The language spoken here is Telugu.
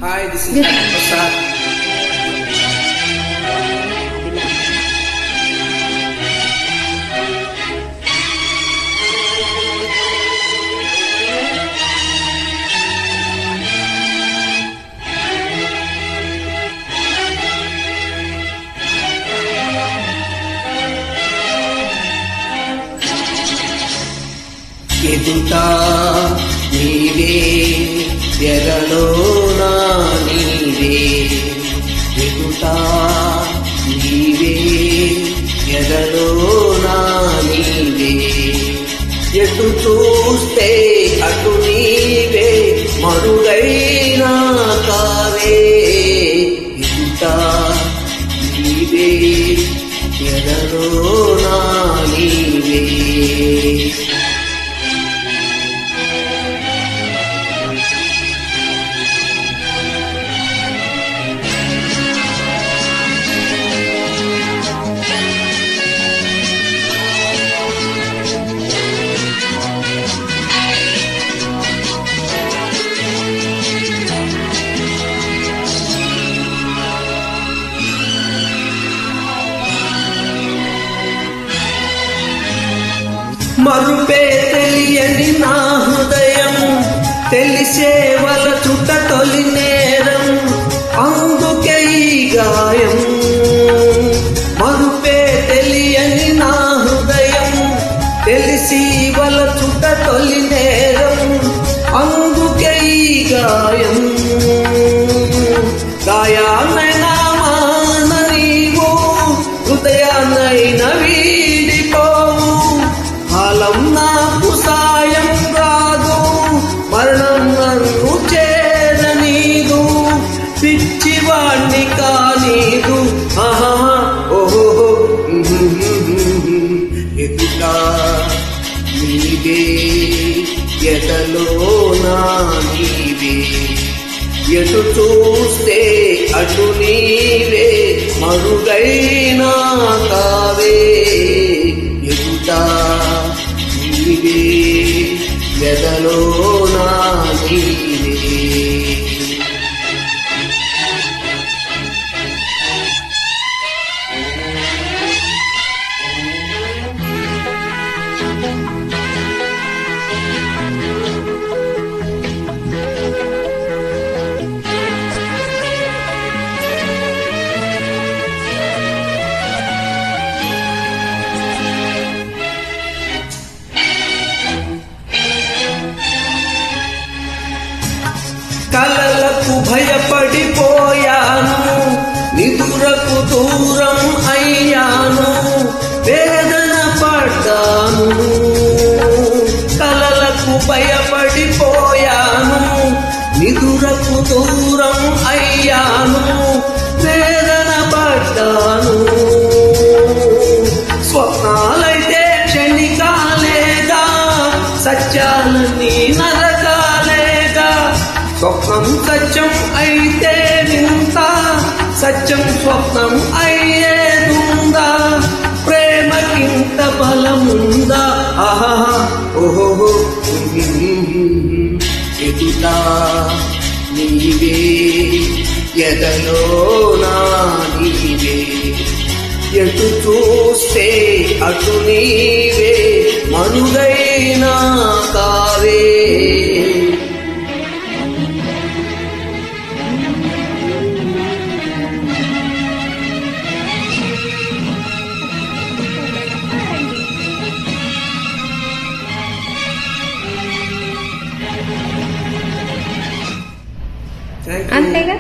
Hi, this is Prasad. ఎదుటా నీవే ఎదలోనా నీవే ఎదుటా నీవే ఎదలోనా నీవే ఎటు చూస్తే అటు నీవే మరుగైనా కావే ఎదుటా నీవే ఎదలోనా నీవే మరుపే తెలియని నా హృదయం తెలిసేవల చుట్ట తొలి నేరం అందుకే ఈ గాయం మరుపే తెలియని నా హృదయం తెలిసి వల చుట్ట తొలి నేరం అందుకే ఈ గాయం గాయాన్నైనా మాన నీవు హృదయాన్నైనా వీడిపోవు కాలం నాకు సాయం రాదు మరణం నన్ను చేరనీదు పిచ్చివాణ్ణి కానీదు ఆహా ఓహో ఎదుటా నీవే ఎదలో నా నీవే ఎటు చూస్తే అటు నీవే మరుగైనా కావే ఎదుటా నీవే ఎదలో నా నీవే కలలకు భయపడిపోయాను నిదురకు దూరం అయ్యాను వేదన పడ్డాను కలలకు భయపడిపోయాను నిదురకు దూరం అయ్యాను వేదన పడ్డాను స్వప్నాలైతే క్షణికాలేగా సత్యాలన్నీ నరకాలేగా స్వప్నం సత్యం అయితే వింత సత్యం స్వప్నం అయ్యేదుందా ప్రేమకింత బలముందా ఆహా ఓహో ఎదుటా నీవే ఎదలో నా నీవే ఎటు చూస్తే అటు నీవే మనుగైనా కావే అంతేగా.